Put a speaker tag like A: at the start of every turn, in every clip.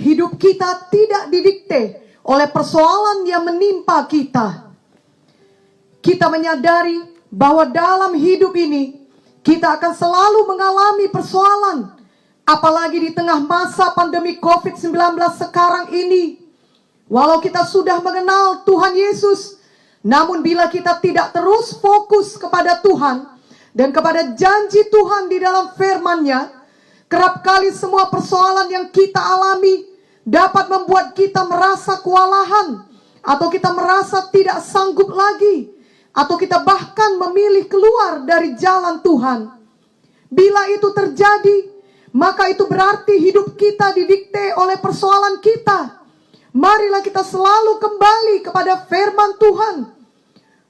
A: hidup kita tidak didikte oleh persoalan yang menimpa kita. Kita menyadari bahwa dalam hidup ini kita akan selalu mengalami persoalan, apalagi di tengah masa pandemi COVID-19 sekarang ini. Walau kita sudah mengenal Tuhan Yesus, namun bila kita tidak terus fokus kepada Tuhan dan kepada janji Tuhan di dalam firman-Nya, kerap kali semua persoalan yang kita alami dapat membuat kita merasa kewalahan, atau kita merasa tidak sanggup lagi, atau kita bahkan memilih keluar dari jalan Tuhan. Bila itu terjadi, maka itu berarti hidup kita didikte oleh persoalan kita. Marilah kita selalu kembali kepada firman Tuhan.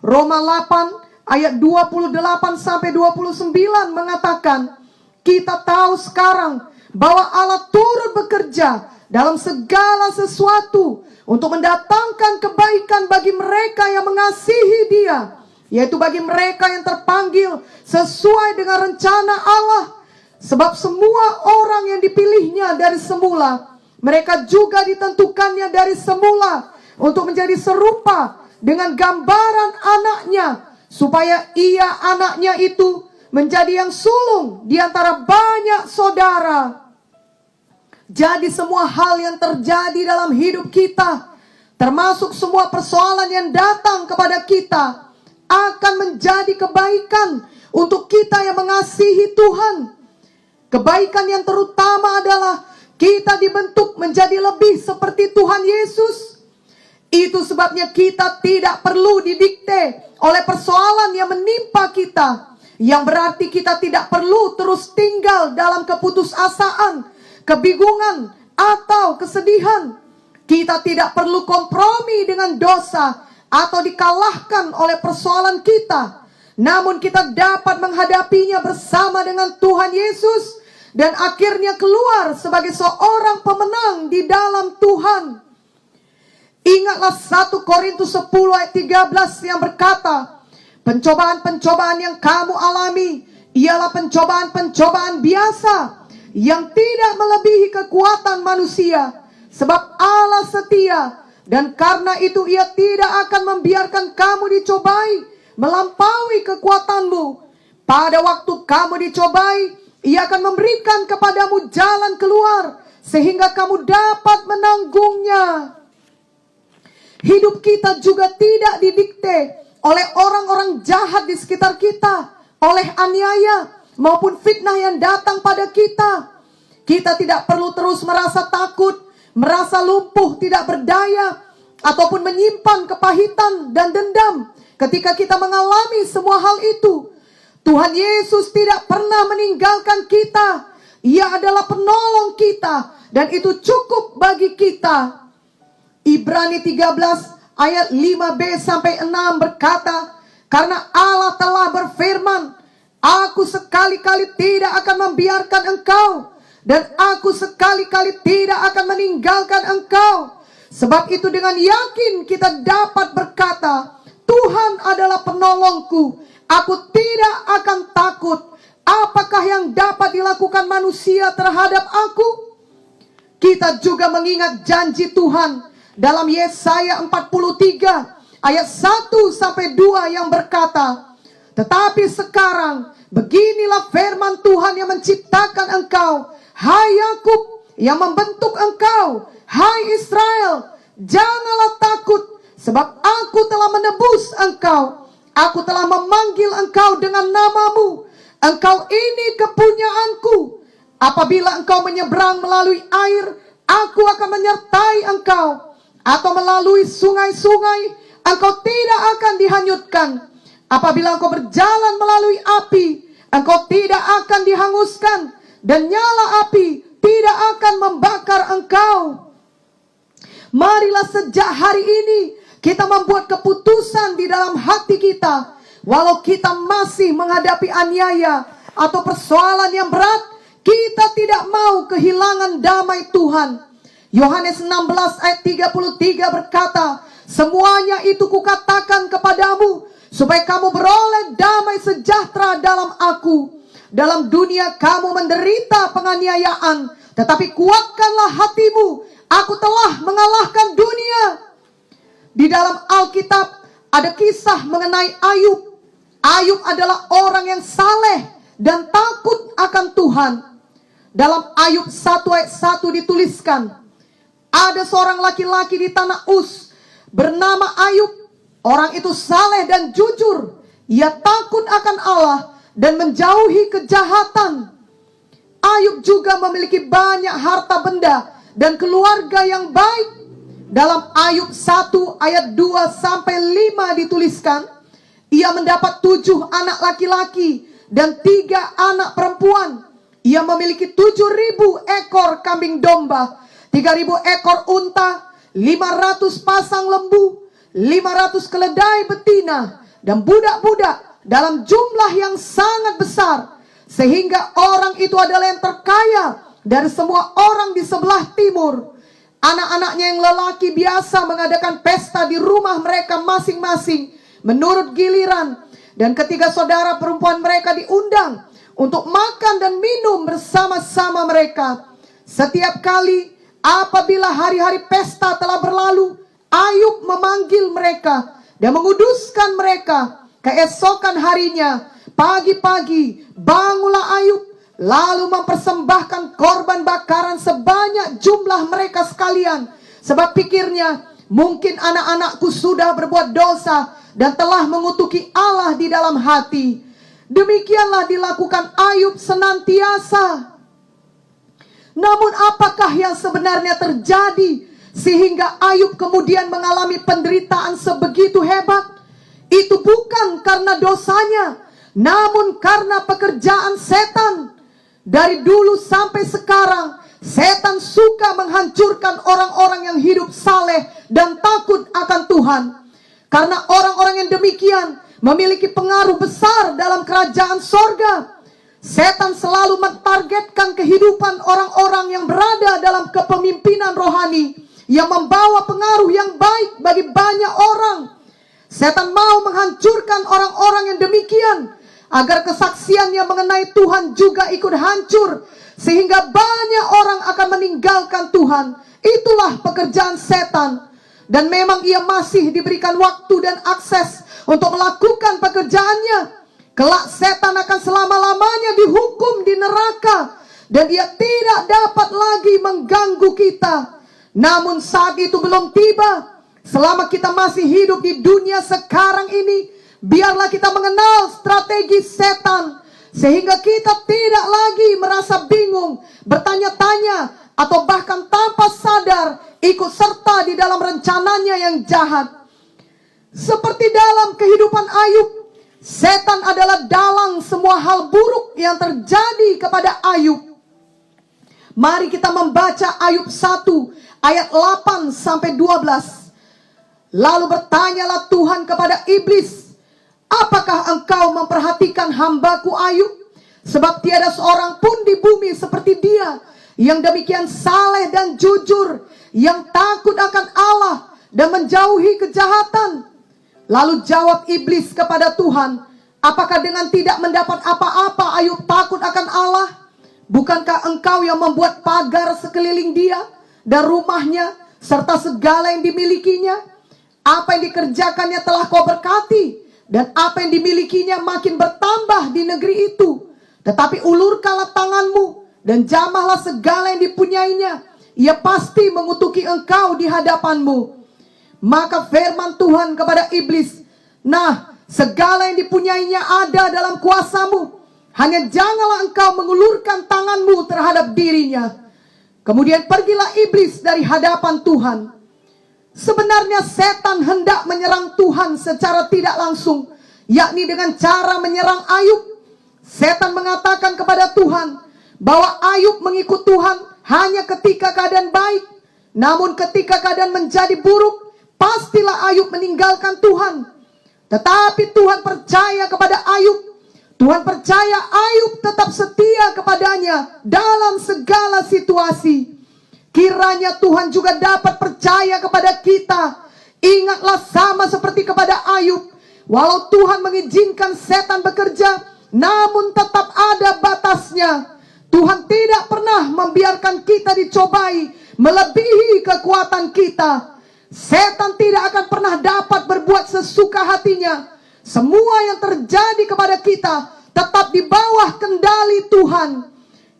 A: Roma 8 ayat 28 sampai 29 mengatakan, kita tahu sekarang bahwa Allah turut bekerja dalam segala sesuatu untuk mendatangkan kebaikan bagi mereka yang mengasihi Dia, yaitu bagi mereka yang terpanggil sesuai dengan rencana Allah. Sebab semua orang yang dipilihnya dari semula, mereka juga ditentukannya dari semula untuk menjadi serupa dengan gambaran anaknya, supaya ia anaknya itu menjadi yang sulung di antara banyak saudara. Jadi semua hal yang terjadi dalam hidup kita, termasuk semua persoalan yang datang kepada kita, akan menjadi kebaikan untuk kita yang mengasihi Tuhan. Kebaikan yang terutama adalah kita dibentuk menjadi lebih seperti Tuhan Yesus. Itu sebabnya kita tidak perlu didikte oleh persoalan yang menimpa kita, yang berarti kita tidak perlu terus tinggal dalam keputusasaan, kebingungan, atau kesedihan. Kita tidak perlu kompromi dengan dosa atau dikalahkan oleh persoalan kita, namun kita dapat menghadapinya bersama dengan Tuhan Yesus dan akhirnya keluar sebagai seorang pemenang di dalam Tuhan. Ingatlah 1 Korintus 10 ayat 13 yang berkata, pencobaan-pencobaan yang kamu alami ialah pencobaan-pencobaan biasa yang tidak melebihi kekuatan manusia, sebab Allah setia, dan karena itu Ia tidak akan membiarkan kamu dicobai melampaui kekuatanmu. Pada waktu kamu dicobai, Ia akan memberikan kepadamu jalan keluar sehingga kamu dapat menanggungnya. Hidup kita juga tidak didikte oleh orang-orang jahat di sekitar kita, oleh aniaya maupun fitnah yang datang pada kita. Kita tidak perlu terus merasa takut, merasa lumpuh, tidak berdaya, ataupun menyimpan kepahitan dan dendam ketika kita mengalami semua hal itu. Tuhan Yesus tidak pernah meninggalkan kita. Ia adalah penolong kita, dan itu cukup bagi kita. Ibrani 13 ayat 5b sampai 6 berkata, karena Allah telah berfirman, aku sekali-kali tidak akan membiarkan engkau, dan aku sekali-kali tidak akan meninggalkan engkau. Sebab itu dengan yakin kita dapat berkata, Tuhan adalah penolongku, aku tidak akan takut. Apakah yang dapat dilakukan manusia terhadap aku? Kita juga mengingat janji Tuhan dalam Yesaya 43 ayat 1 sampai 2 yang berkata, tetapi sekarang beginilah firman Tuhan yang menciptakan engkau, hai Yakub, yang membentuk engkau, hai Israel, janganlah takut, sebab aku telah menebus engkau. Aku telah memanggil engkau dengan namamu. Engkau ini kepunyaanku. Apabila engkau menyeberang melalui air, aku akan menyertai engkau. Atau melalui sungai-sungai, engkau tidak akan dihanyutkan. Apabila engkau berjalan melalui api, engkau tidak akan dihanguskan, dan nyala api tidak akan membakar engkau. Marilah sejak hari ini kita membuat keputusan di dalam hati kita. Walau kita masih menghadapi aniaya atau persoalan yang berat, kita tidak mau kehilangan damai Tuhan. Yohanes 16 ayat 33 berkata, semuanya itu kukatakan kepadamu, supaya kamu beroleh damai sejahtera dalam aku. Dalam dunia kamu menderita penganiayaan, tetapi kuatkanlah hatimu, Aku telah mengalahkan dunia. Di dalam Alkitab ada kisah mengenai Ayub. Ayub adalah orang yang saleh dan takut akan Tuhan. Dalam Ayub 1 ayat 1 dituliskan, ada seorang laki-laki di tanah Uz bernama Ayub. Orang itu saleh dan jujur. Ia takut akan Allah dan menjauhi kejahatan. Ayub juga memiliki banyak harta benda dan keluarga yang baik. Dalam Ayub 1 ayat 2 sampai 5 dituliskan, ia mendapat 7 anak laki-laki dan 3 anak perempuan. Ia memiliki 7.000 ekor kambing domba, 3.000 ekor unta, 500 pasang lembu, 500 keledai betina, dan budak-budak dalam jumlah yang sangat besar. Sehingga orang itu adalah yang terkaya dari semua orang di sebelah timur. Anak-anaknya yang lelaki biasa mengadakan pesta di rumah mereka masing-masing menurut giliran. Dan ketiga saudara perempuan mereka diundang untuk makan dan minum bersama-sama mereka. Setiap kali apabila hari-hari pesta telah berlalu, Ayub memanggil mereka dan menguduskan mereka. Keesokan harinya, pagi-pagi, bangunlah Ayub, lalu mempersembahkan korban bakaran sebanyak jumlah mereka sekalian. Sebab pikirnya, mungkin anak-anakku sudah berbuat dosa dan telah mengutuki Allah di dalam hati. Demikianlah dilakukan Ayub senantiasa. Namun apakah yang sebenarnya terjadi sehingga Ayub kemudian mengalami penderitaan sebegitu hebat? Itu bukan karena dosanya, namun karena pekerjaan setan. Dari dulu sampai sekarang, setan suka menghancurkan orang-orang yang hidup saleh dan takut akan Tuhan. Karena orang-orang yang demikian memiliki pengaruh besar dalam kerajaan sorga. Setan selalu mentargetkan kehidupan orang-orang yang berada dalam kepemimpinan rohani, yang membawa pengaruh yang baik bagi banyak orang. Setan mau menghancurkan orang-orang yang demikian, agar kesaksiannya mengenai Tuhan juga ikut hancur, sehingga banyak orang akan meninggalkan Tuhan. Itulah pekerjaan setan. Dan memang ia masih diberikan waktu dan akses untuk melakukan pekerjaannya. Kelak setan akan selama-lamanya dihukum di neraka, dan dia tidak dapat lagi mengganggu kita. Namun saat itu belum tiba. Selama kita masih hidup di dunia sekarang ini, biarlah kita mengenal strategi setan, sehingga kita tidak lagi merasa bingung, bertanya-tanya, atau bahkan tanpa sadar ikut serta di dalam rencananya yang jahat. Seperti dalam kehidupan Ayub, setan adalah dalang semua hal buruk yang terjadi kepada Ayub. Mari kita membaca Ayub 1 ayat 8 sampai 12. Lalu bertanyalah Tuhan kepada iblis, apakah engkau memperhatikan hambaku Ayub? Sebab tiada seorang pun di bumi seperti dia, yang demikian saleh dan jujur, yang takut akan Allah dan menjauhi kejahatan. Lalu jawab iblis kepada Tuhan, apakah dengan tidak mendapat apa-apa Ayub takut akan Allah? Bukankah engkau yang membuat pagar sekeliling dia dan rumahnya, serta segala yang dimilikinya? Apa yang dikerjakannya telah kau berkati, dan apa yang dimilikinya makin bertambah di negeri itu. Tetapi ulurkanlah tanganmu dan jamahlah segala yang dipunyainya. Ia pasti mengutuki engkau di hadapanmu. Maka firman Tuhan kepada iblis, nah, segala yang dipunyainya ada dalam kuasamu. Hanya janganlah engkau mengulurkan tanganmu terhadap dirinya. Kemudian pergilah iblis dari hadapan Tuhan. Sebenarnya setan hendak menyerang Tuhan secara tidak langsung, yakni dengan cara menyerang Ayub. Setan mengatakan kepada Tuhan bahwa Ayub mengikut Tuhan hanya ketika keadaan baik. Namun ketika keadaan menjadi buruk, pastilah Ayub meninggalkan Tuhan. Tetapi Tuhan percaya kepada Ayub. Tuhan percaya Ayub tetap setia kepadanya dalam segala situasi. Kiranya Tuhan juga dapat percaya kepada kita. Ingatlah sama seperti kepada Ayub. Walau Tuhan mengizinkan setan bekerja, namun tetap ada batasnya. Tuhan tidak pernah membiarkan kita dicobai melebihi kekuatan kita. Setan tidak akan pernah dapat berbuat sesuka hatinya. Semua yang terjadi kepada kita tetap di bawah kendali Tuhan.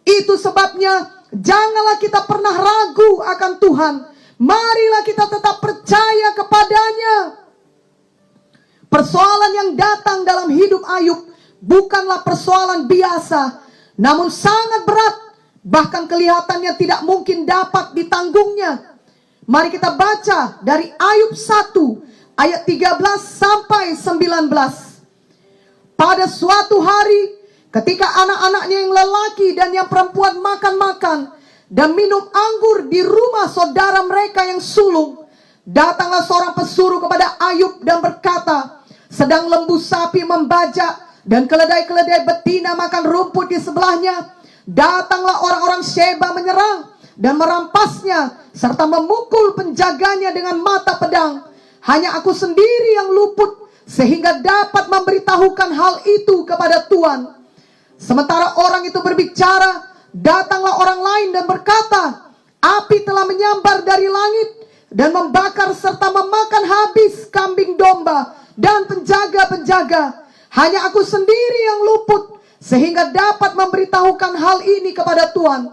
A: Itu sebabnya janganlah kita pernah ragu akan Tuhan. Marilah kita tetap percaya kepadanya. Persoalan yang datang dalam hidup Ayub bukanlah persoalan biasa, namun sangat berat, bahkan kelihatannya tidak mungkin dapat ditanggungnya. Mari kita baca dari Ayub 1 ayat 13 sampai 19. Pada suatu hari, ketika anak-anaknya yang lelaki dan yang perempuan makan-makan dan minum anggur di rumah saudara mereka yang sulung, datanglah seorang pesuruh kepada Ayub dan berkata, sedang lembu sapi membajak dan keledai-keledai betina makan rumput di sebelahnya, datanglah orang-orang Sheba menyerang dan merampasnya serta memukul penjaganya dengan mata pedang. Hanya aku sendiri yang luput sehingga dapat memberitahukan hal itu kepada Tuhan. Sementara orang itu berbicara, datanglah orang lain dan berkata, api telah menyambar dari langit dan membakar serta memakan habis kambing domba dan penjaga-penjaga. Hanya aku sendiri yang luput sehingga dapat memberitahukan hal ini kepada Tuhan.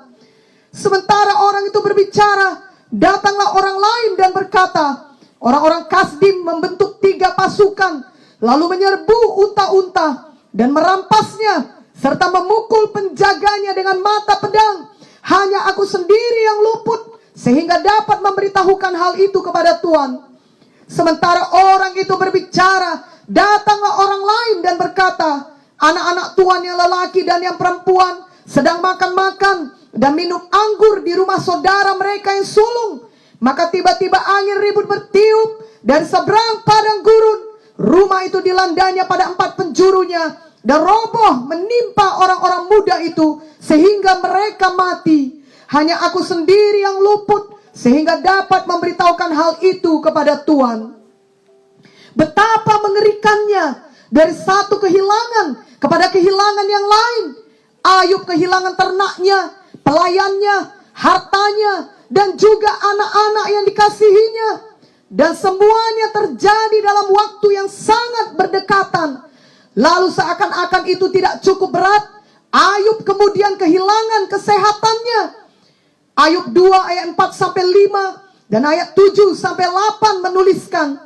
A: Sementara orang itu berbicara, datanglah orang lain dan berkata, orang-orang Kasdim membentuk 3 pasukan, lalu menyerbu unta-unta dan merampasnya, serta memukul penjaganya dengan mata pedang. Hanya aku sendiri yang luput, sehingga dapat memberitahukan hal itu kepada Tuhan. Sementara orang itu berbicara, datanglah orang lain dan berkata, anak-anak Tuhan yang lelaki dan yang perempuan sedang makan-makan dan minum anggur di rumah saudara mereka yang sulung. Maka tiba-tiba angin ribut bertiup dari seberang padang gurun. Rumah itu dilandanya pada 4 penjurunya dan roboh menimpa orang-orang muda itu sehingga mereka mati. Hanya aku sendiri yang luput sehingga dapat memberitahukan hal itu kepada Tuhan. Betapa mengerikannya, dari satu kehilangan kepada kehilangan yang lain. Ayub kehilangan ternaknya, pelayannya, hartanya, dan juga anak-anak yang dikasihinya. Dan semuanya terjadi dalam waktu yang sangat berdekatan. Lalu seakan-akan itu tidak cukup berat, Ayub kemudian kehilangan kesehatannya. Ayub 2 ayat 4-5 dan ayat 7-8 menuliskan,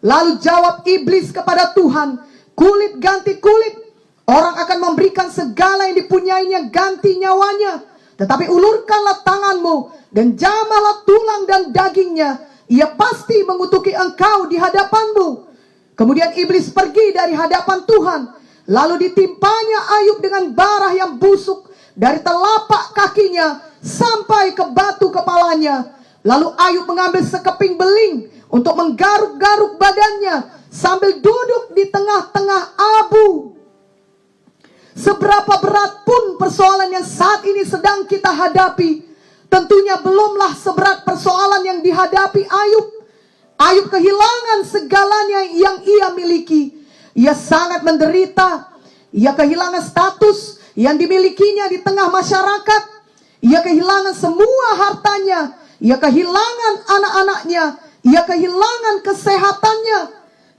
A: lalu jawab iblis kepada Tuhan, kulit ganti kulit, orang akan memberikan segala yang dipunyainya ganti nyawanya. Tetapi ulurkanlah tanganmu dan jamahlah tulang dan dagingnya, ia pasti mengutuki engkau di hadapanmu. Kemudian iblis pergi dari hadapan Tuhan, lalu ditimpanya Ayub dengan bara yang busuk dari telapak kakinya sampai ke batu kepalanya. Lalu Ayub mengambil sekeping beling untuk menggaruk-garuk badannya sambil duduk di tengah-tengah abu. Seberapa berat pun persoalan yang saat ini sedang kita hadapi, tentunya belumlah seberat persoalan yang dihadapi Ayub. Ayub kehilangan segalanya yang ia miliki. Ia sangat menderita. Ia kehilangan status yang dimilikinya di tengah masyarakat. Ia kehilangan semua hartanya. Ia kehilangan anak-anaknya. Ia kehilangan kesehatannya.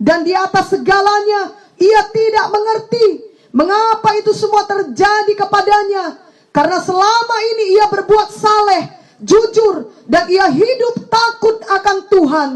A: Dan di atas segalanya, ia tidak mengerti mengapa itu semua terjadi kepadanya. Karena selama ini ia berbuat saleh, jujur, dan ia hidup takut akan Tuhan.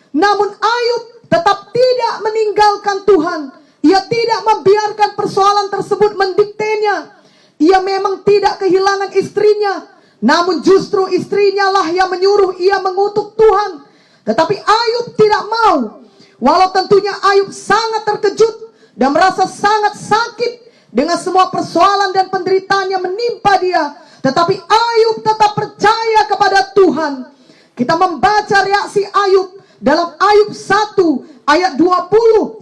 A: Namun Ayub tetap tidak meninggalkan Tuhan. Ia tidak membiarkan persoalan tersebut mendiktenya. Ia memang tidak kehilangan istrinya, namun justru istrinya lah yang menyuruh ia mengutuk Tuhan. Tetapi Ayub tidak mau. Walau tentunya Ayub sangat terkejut dan merasa sangat sakit dengan semua persoalan dan penderitaan yang menimpa dia, tetapi Ayub tetap percaya kepada Tuhan. Kita membaca reaksi Ayub dalam Ayub 1 ayat 20-22.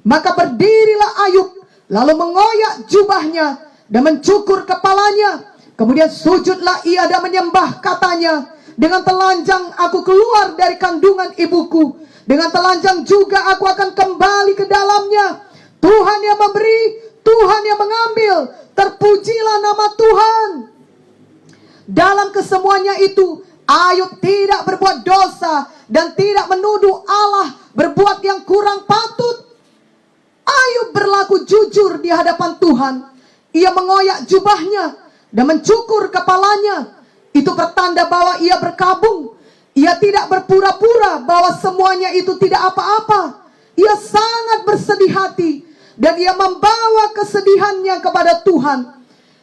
A: Maka berdirilah Ayub, lalu mengoyak jubahnya dan mencukur kepalanya. Kemudian sujudlah ia dan menyembah, katanya, dengan telanjang aku keluar dari kandungan ibuku, dengan telanjang juga aku akan kembali ke dalamnya. Tuhan yang memberi, Tuhan yang mengambil, terpujilah nama Tuhan. Dalam kesemuanya itu, Ayub tidak berbuat dosa dan tidak menuduh Allah berbuat yang kurang patut. Ayub berlaku jujur di hadapan Tuhan. Ia mengoyak jubahnya dan mencukur kepalanya. Itu pertanda bahwa ia berkabung. Ia tidak berpura-pura bahwa semuanya itu tidak apa-apa. Ia sangat bersedih hati dan ia membawa kesedihannya kepada Tuhan.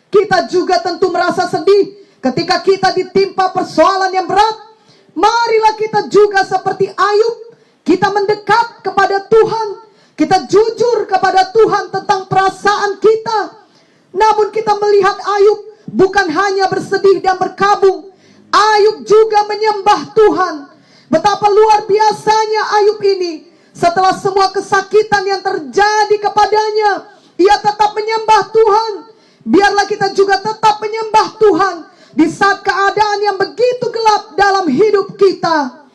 A: Kita juga tentu merasa sedih ketika kita ditimpa persoalan yang berat. Marilah kita juga seperti Ayub, kita mendekat kepada Tuhan. Kita jujur kepada Tuhan tentang perasaan kita. Namun kita melihat Ayub bukan hanya bersedih dan berkabung. Ayub juga menyembah Tuhan. Betapa luar biasanya Ayub ini. Setelah semua kesakitan yang terjadi kepadanya, ia tetap menyembah Tuhan. Biarlah kita juga tetap menyembah Tuhan di saat keadaan yang begitu gelap dalam hidup kita.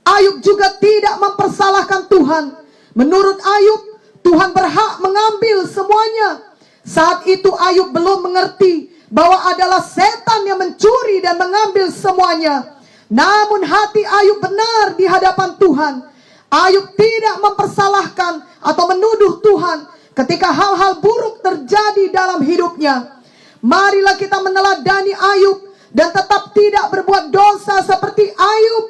A: Ayub juga tidak mempersalahkan Tuhan. Menurut Ayub, Tuhan berhak mengambil semuanya. Saat itu Ayub belum mengerti bahwa adalah setan yang mencuri dan mengambil semuanya. Namun hati Ayub benar di hadapan Tuhan. Ayub tidak mempersalahkan atau menuduh Tuhan ketika hal-hal buruk terjadi dalam hidupnya. Marilah kita meneladani Ayub dan tetap tidak berbuat dosa seperti Ayub.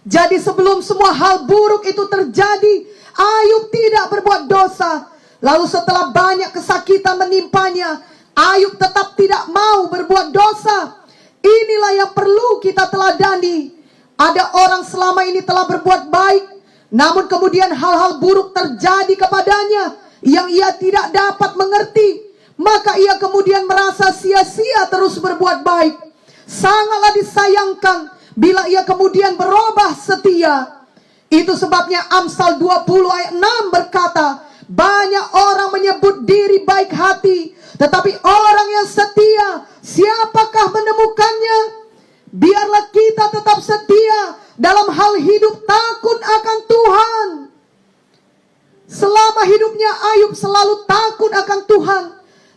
A: Jadi sebelum semua hal buruk itu terjadi, Ayub tidak berbuat dosa. Lalu setelah banyak kesakitan menimpanya, Ayub tetap tidak mau berbuat dosa. Inilah yang perlu kita teladani. Ada orang selama ini telah berbuat baik, namun kemudian hal-hal buruk terjadi kepadanya yang ia tidak dapat mengerti. Maka ia kemudian merasa sia-sia terus berbuat baik. Sangatlah disayangkan bila ia kemudian berubah setia. Itu sebabnya Amsal 20 ayat 6 berkata, banyak orang menyebut diri baik hati, tetapi orang yang setia, siapakah menemukannya? Biarlah kita tetap setia dalam hal hidup takut akan Tuhan. Selama hidupnya Ayub selalu takut akan Tuhan.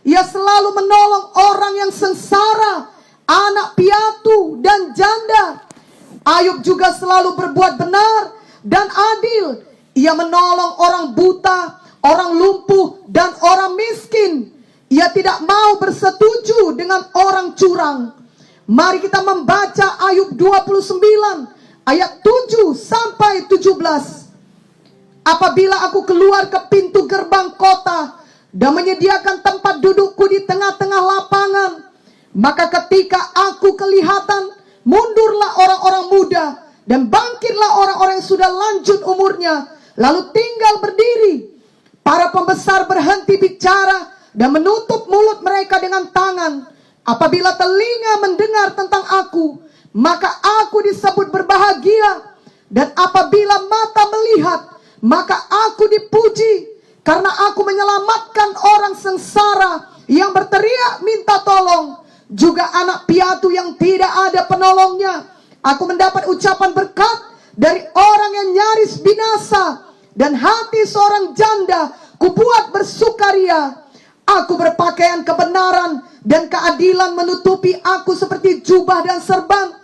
A: Ia selalu menolong orang yang sengsara, anak piatu dan janda. Ayub juga selalu berbuat benar dan adil. Ia menolong orang buta, orang lumpuh dan orang miskin. Ia tidak mau bersetuju dengan orang curang. Mari kita membaca Ayub 29 ayat 7 sampai 17. Apabila aku keluar ke pintu gerbang kota dan menyediakan tempat dudukku di tengah-tengah lapangan, maka ketika aku kelihatan, mundurlah orang-orang muda dan bangkitlah orang-orang yang sudah lanjut umurnya, lalu tinggal berdiri. Para pembesar berhenti bicara dan menutup mulut mereka dengan tangan. Apabila telinga mendengar tentang aku, maka aku disebut berbahagia. Dan apabila mata melihat, maka aku dipuji. Karena aku menyelamatkan orang sengsara yang berteriak minta tolong. Juga anak piatu yang tidak ada penolongnya. Aku mendapat ucapan berkat dari orang yang nyaris binasa. Dan hati seorang janda kubuat bersukaria. Aku berpakaian kebenaran dan keadilan menutupi aku seperti jubah dan serban.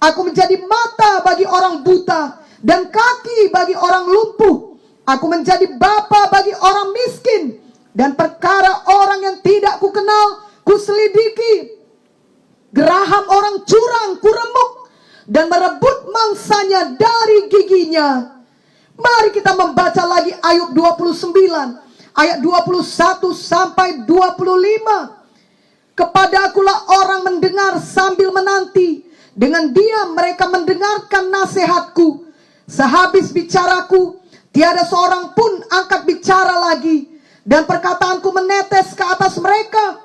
A: Aku menjadi mata bagi orang buta dan kaki bagi orang lumpuh. Aku menjadi bapa bagi orang miskin, dan perkara orang yang tidak kukenal kuselidiki. Geraham orang curang kuremuk dan merebut mangsanya dari giginya. Mari kita membaca lagi Ayub 29 ayat 21 sampai 25. Kepadakulah orang mendengar sambil menanti. Dengan diam mereka mendengarkan nasihatku. Sehabis bicaraku, tiada seorang pun angkat bicara lagi. Dan perkataanku menetes ke atas mereka.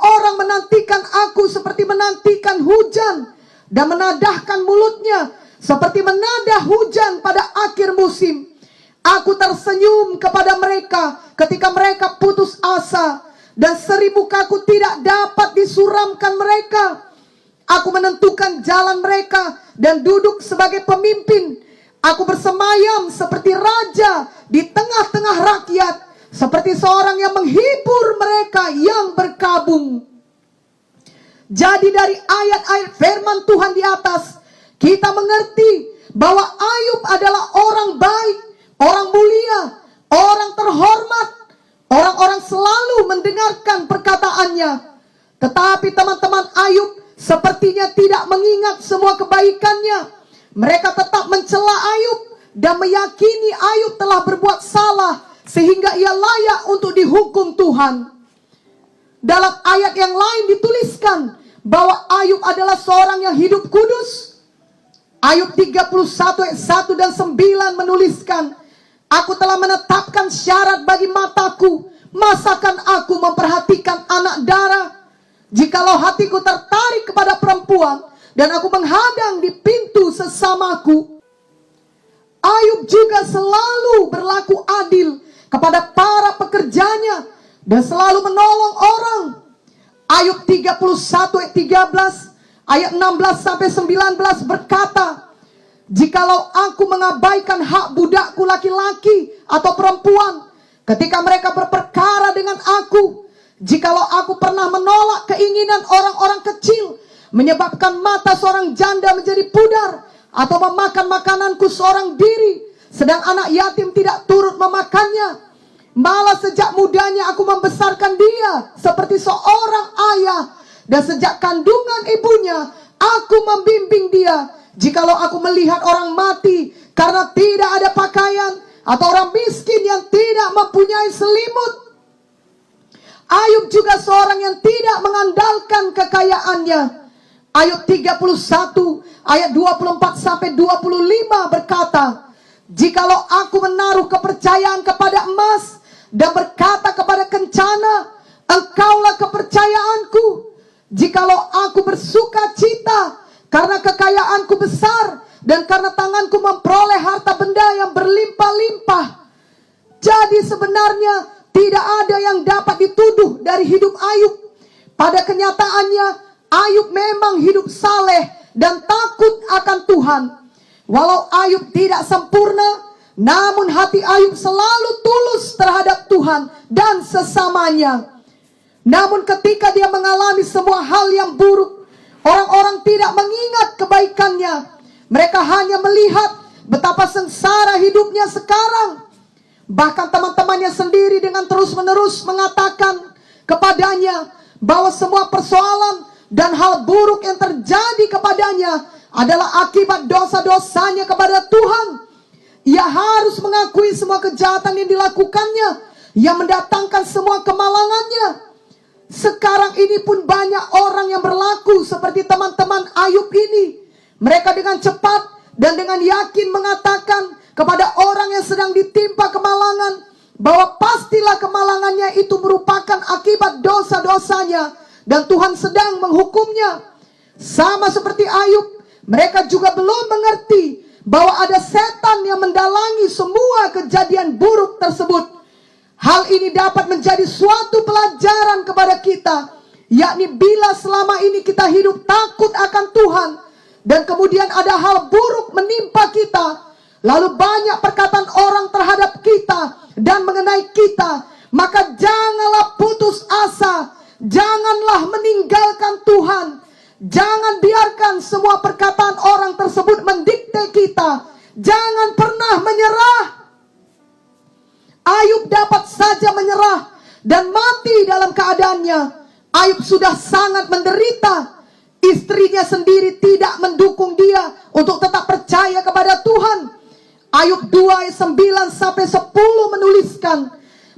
A: Orang menantikan aku seperti menantikan hujan. Dan menadahkan mulutnya seperti menadah hujan pada akhir musim. Aku tersenyum kepada mereka ketika mereka putus asa. Dan seri mukaku tidak dapat disuramkan mereka. Aku menentukan jalan mereka dan duduk sebagai pemimpin. Aku bersemayam seperti raja di tengah-tengah rakyat. Seperti seorang yang menghibur mereka yang berkabung. Jadi dari ayat-ayat firman Tuhan di atas, kita mengerti bahwa Ayub adalah orang baik, orang mulia, orang terhormat. Orang-orang selalu mendengarkan perkataannya. Tetapi teman-teman Ayub sepertinya tidak mengingat semua kebaikannya. Mereka tetap mencela Ayub dan meyakini Ayub telah berbuat salah sehingga ia layak untuk dihukum Tuhan. Dalam ayat yang lain dituliskan bahwa Ayub adalah seorang yang hidup kudus. Ayub 31 ayat 1 dan 9 menuliskan, aku telah menetapkan syarat bagi mataku, masakan aku memperhatikan anak darah. Jikalau hatiku tertarik kepada perempuan dan aku menghadang di pintu sesamaku. Ayub juga selalu berlaku adil kepada para pekerjanya dan selalu menolong orang. Ayub 31 ayat 13 ayat 16 sampai 19 berkata, jikalau aku mengabaikan hak budakku laki-laki atau perempuan ketika mereka berperkara dengan aku, jikalau aku pernah menolak keinginan orang-orang kecil, menyebabkan mata seorang janda menjadi pudar, atau memakan makananku seorang diri, sedang anak yatim tidak turut memakannya, malah sejak mudanya aku membesarkan dia seperti seorang ayah, dan sejak kandungan ibunya aku membimbing dia. Jikalau aku melihat orang mati karena tidak ada pakaian, atau orang miskin yang tidak mempunyai selimut. Ayub juga seorang yang tidak mengandalkan kekayaannya. Ayub 31 ayat 24 sampai 25 berkata, jikalau aku menaruh kepercayaan kepada emas dan berkata kepada kencana, engkaulah kepercayaanku. Jikalau aku bersuka cita karena kekayaanku besar dan karena tanganku memperoleh harta benda yang berlimpah-limpah. Jadi sebenarnya tidak ada yang dapat dituduh dari hidup Ayub. Pada kenyataannya, Ayub memang hidup saleh dan takut akan Tuhan. Walau Ayub tidak sempurna, namun hati Ayub selalu tulus terhadap Tuhan dan sesamanya. Namun ketika dia mengalami semua hal yang buruk, orang-orang tidak mengingat kebaikannya. Mereka hanya melihat betapa sengsara hidupnya sekarang. Bahkan teman-temannya sendiri dengan terus-menerus mengatakan kepadanya bahwa semua persoalan dan hal buruk yang terjadi kepadanya adalah akibat dosa-dosanya kepada Tuhan. Ia harus mengakui semua kejahatan yang dilakukannya, yang mendatangkan semua kemalangannya. Sekarang ini pun banyak orang yang berlaku seperti teman-teman Ayub ini. Mereka dengan cepat dan dengan yakin mengatakan kepada orang yang sedang ditimpa kemalangan bahwa pastilah kemalangannya itu merupakan akibat dosa-dosanya dan Tuhan sedang menghukumnya. Sama seperti Ayub, mereka juga belum mengerti bahwa ada setan yang mendalangi semua kejadian buruk tersebut. Hal ini dapat menjadi suatu pelajaran kepada kita, yakni bila selama ini kita hidup takut akan Tuhan, dan kemudian ada hal buruk menimpa kita, lalu banyak perkataan orang terhadap kita dan mengenai kita, maka janganlah putus asa, janganlah meninggalkan Tuhan, jangan biarkan semua perkataan orang tersebut mendikte kita, jangan pernah menyerah. Ayub dapat saja menyerah dan mati dalam keadaannya. Ayub sudah sangat menderita. Istrinya sendiri tidak mendukung dia untuk tetap percaya kepada Tuhan. Ayub 2 ayat 9 sampai 10 menuliskan,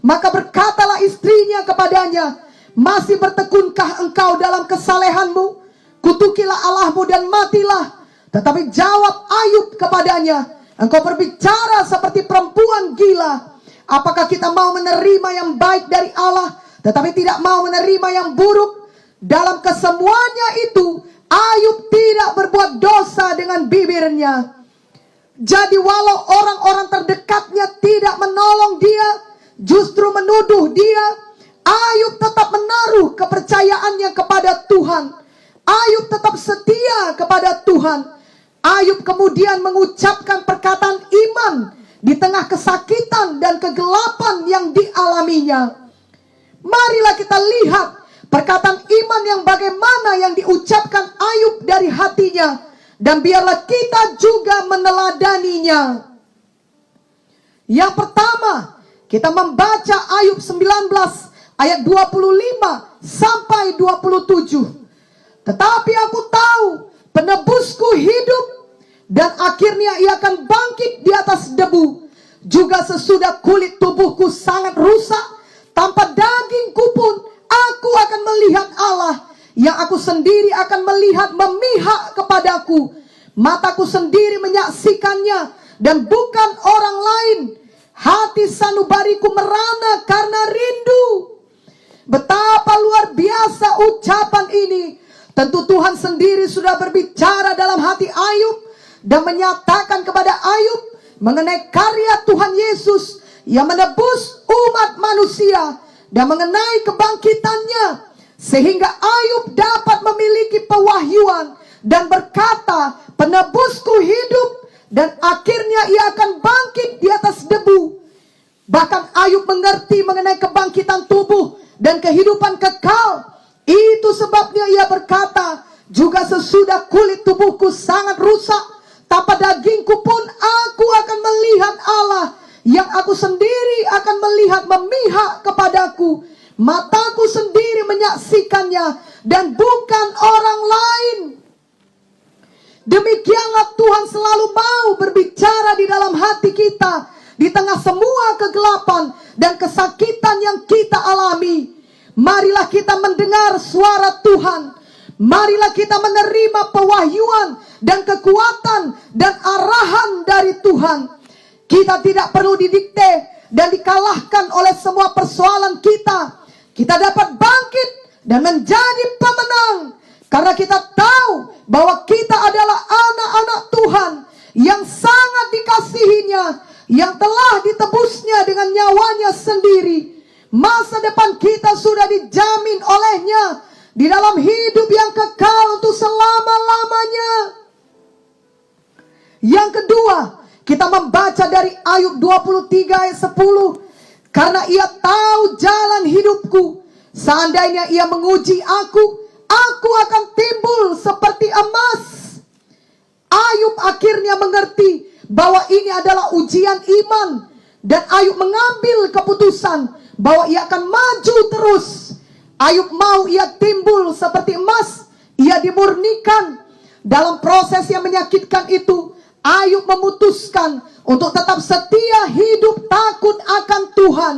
A: maka berkatalah istrinya kepadanya, masih bertekunkah engkau dalam kesalehanmu? Kutukilah Allahmu dan matilah. Tetapi jawab Ayub kepadanya, engkau berbicara seperti perempuan gila. Apakah kita mau menerima yang baik dari Allah, tetapi tidak mau menerima yang buruk? Dalam kesemuanya itu, Ayub tidak berbuat dosa dengan bibirnya. Jadi walau orang-orang terdekatnya tidak menolong dia, justru menuduh dia, Ayub tetap menaruh kepercayaannya kepada Tuhan. Ayub tetap setia kepada Tuhan. Ayub kemudian mengucapkan perkataan iman di tengah kesakitan dan kegelapan yang dialaminya. Marilah kita lihat perkataan iman yang bagaimana yang diucapkan Ayub dari hatinya, dan biarlah kita juga meneladaninya. Yang pertama, kita membaca Ayub 19 ayat 25 sampai 27. Tetapi aku tahu penebusku hidup, dan akhirnya ia akan bangkit di atas debu. Juga sesudah kulit tubuhku sangat rusak, tanpa dagingku pun aku akan melihat Allah, yang aku sendiri akan melihat memihak kepadaku. Mataku sendiri menyaksikannya, dan bukan orang lain. Hati sanubariku merana karena rindu. Betapa luar biasa ucapan ini. Tentu Tuhan sendiri sudah berbicara dalam hati Ayub, dan menyatakan kepada Ayub mengenai karya Tuhan Yesus yang menebus umat manusia, dan mengenai kebangkitannya, sehingga Ayub dapat memiliki pewahyuan dan berkata, penebusku hidup, dan akhirnya ia akan bangkit di atas debu. Bahkan Ayub mengerti mengenai kebangkitan tubuh dan kehidupan kekal. Itu sebabnya ia berkata, juga sesudah kulit tubuhku sangat rusak, tanpa dagingku pun aku akan melihat Allah, yang aku sendiri akan melihat memihak kepadaku. Mataku sendiri menyaksikannya, dan bukan orang lain. Demikianlah Tuhan selalu mau berbicara di dalam hati kita, di tengah semua kegelapan dan kesakitan yang kita alami. Marilah kita mendengar suara Tuhan. Marilah kita menerima pewahyuan dan kekuatan dan arahan dari Tuhan. Kita tidak perlu didikte dan dikalahkan oleh semua persoalan kita. Kita dapat bangkit dan menjadi pemenang, karena kita tahu bahwa kita adalah anak-anak Tuhan yang sangat dikasihinya, yang telah ditebusnya dengan nyawanya sendiri. Masa depan kita sudah dijamin olehnya di dalam hidup yang kekal untuk selama-lamanya. Yang kedua, kita membaca dari Ayub 23 ayat 10. Karena ia tahu jalan hidupku, seandainya ia menguji aku akan timbul seperti emas. Ayub akhirnya mengerti bahwa ini adalah ujian iman, dan Ayub mengambil keputusan bahwa ia akan maju terus. Ayub mau ia timbul seperti emas, ia dimurnikan. Dalam proses yang menyakitkan itu, Ayub memutuskan untuk tetap setia hidup takut akan Tuhan.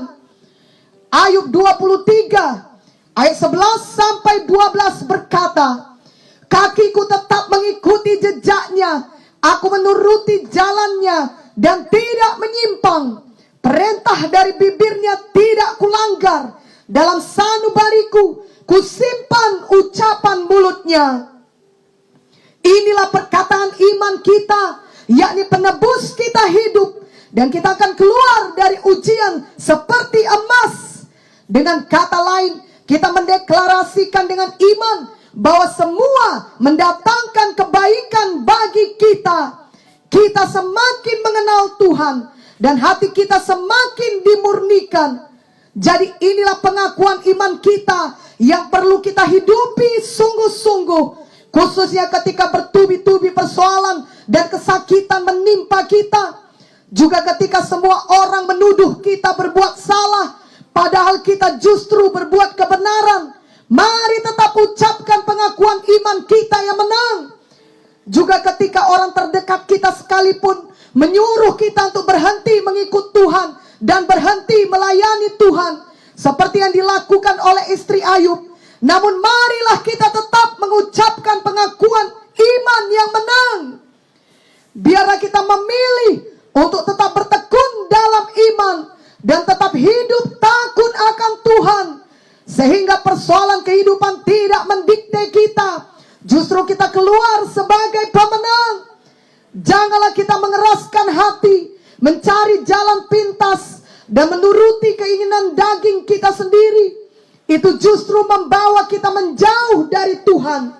A: Ayub 23 ayat 11 sampai 12 berkata, kakiku tetap mengikuti jejaknya, aku menuruti jalannya dan tidak menyimpang. Perintah dari bibirnya tidak kulanggar, dalam sanubariku kusimpan ucapan mulutnya. Inilah perkataan iman kita, yakni penebus kita hidup, dan kita akan keluar dari ujian seperti emas. Dengan kata lain, kita mendeklarasikan dengan iman bahwa semua mendatangkan kebaikan bagi kita. Kita semakin mengenal Tuhan, dan hati kita semakin dimurnikan. Jadi inilah pengakuan iman kita yang perlu kita hidupi sungguh-sungguh, khususnya ketika bertubi-tubi persoalan dan kesakitan menimpa kita. Juga ketika semua orang menuduh kita berbuat salah, padahal kita justru berbuat kebenaran. Mari tetap ucapkan pengakuan iman kita yang menang. Juga ketika orang terdekat kita sekalipun menyuruh kita untuk berhenti mengikut Tuhan dan berhenti melayani Tuhan, seperti yang dilakukan oleh istri Ayub, namun marilah kita tetap mengucapkan pengakuan iman yang menang. Biarlah kita memilih untuk tetap bertekun dalam iman dan tetap hidup takut akan Tuhan, sehingga persoalan kehidupan tidak mendikte kita, justru kita keluar sebagai pemenang. Janganlah kita mengeraskan hati, mencari jalan pintas, dan menuruti keinginan daging kita sendiri. Itu justru membawa kita menjauh dari Tuhan.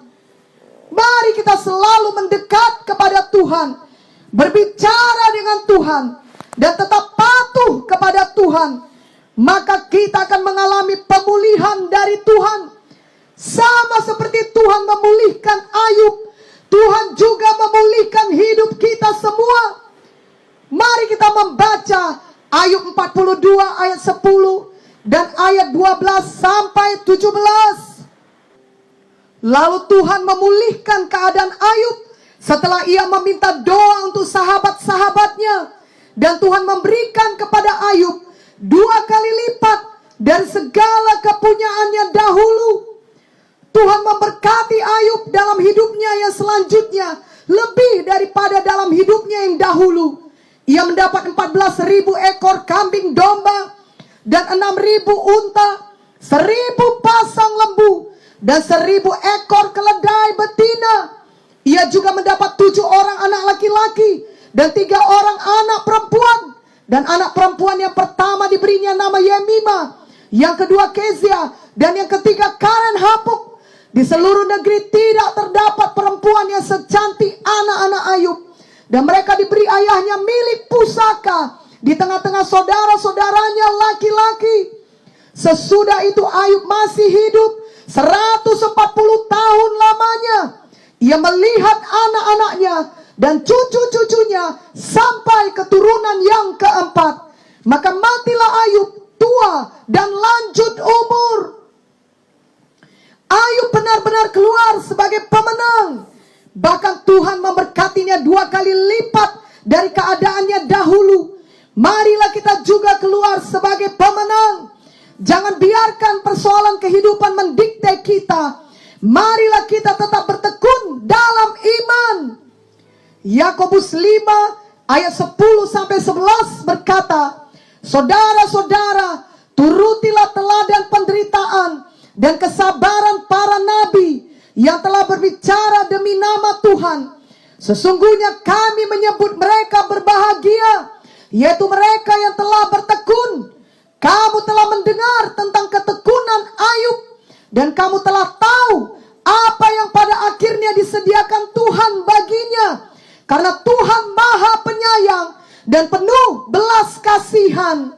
A: Mari kita selalu mendekat kepada Tuhan, berbicara dengan Tuhan, dan tetap patuh kepada Tuhan. Maka kita akan mengalami pemulihan dari Tuhan. Sama seperti Tuhan memulihkan Ayub, Tuhan juga memulihkan hidup kita semua. Mari kita membaca Ayub 42 ayat 10 dan ayat 12 sampai 17. Lalu Tuhan memulihkan keadaan Ayub setelah ia meminta doa untuk sahabat-sahabatnya. Dan Tuhan memberikan kepada Ayub 2 kali lipat dari segala kepunyaannya dahulu. Tuhan memberkati Ayub dalam hidupnya yang selanjutnya lebih daripada dalam hidupnya yang dahulu. Ia mendapat 14.000 ekor kambing domba dan 6.000 unta, 1.000 pasang lembu dan 1.000 ekor keledai betina. Ia juga mendapat 7 orang anak laki-laki dan 3 orang anak perempuan. Dan anak perempuan yang pertama diberinya nama Yemima, yang kedua Kezia, dan yang ketiga Karen Hapuk. Di seluruh negeri tidak terdapat perempuan yang secantik anak-anak Ayub. Dan mereka diberi ayahnya milik pusaka di tengah-tengah saudara-saudaranya laki-laki. Sesudah itu Ayub masih hidup 140 tahun lamanya. Ia melihat anak-anaknya dan cucu-cucunya sampai keturunan yang keempat. Maka matilah Ayub tua dan lanjut umur. Ayub benar-benar keluar sebagai pemenang. Bahkan Tuhan memberkatinya 2 kali lipat dari keadaannya dahulu. Marilah kita juga keluar sebagai pemenang. Jangan biarkan persoalan kehidupan mendikte kita. Marilah kita tetap bertekun dalam iman. Yakobus 5 ayat 10 sampai 11 berkata, saudara-saudara, turutilah teladan penderitaan dan kesabaran para nabi yang telah berbicara demi nama Tuhan. Sesungguhnya kami menyebut mereka berbahagia, yaitu mereka yang telah bertekun. Kamu telah mendengar tentang ketekunan Ayub, dan kamu telah tahu apa yang pada akhirnya disediakan Tuhan baginya. Karena Tuhan Maha Penyayang dan penuh belas kasihan.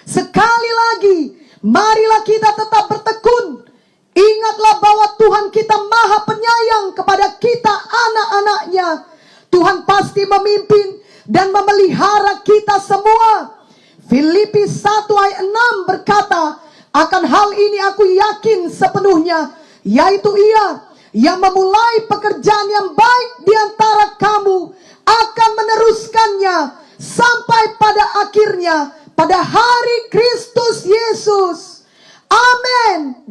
A: Sekali lagi, marilah kita tetap bertekun. Ingatlah bahwa Tuhan kita Maha Penyayang kepada kita anak-anaknya. Tuhan pasti memimpin dan memelihara kita semua. Filipi 1 ayat 6 berkata, akan hal ini aku yakin sepenuhnya, yaitu Ia yang memulai pekerjaan yang baik di antara kamu akan meneruskannya sampai pada akhirnya pada hari Kristus Yesus. Amin.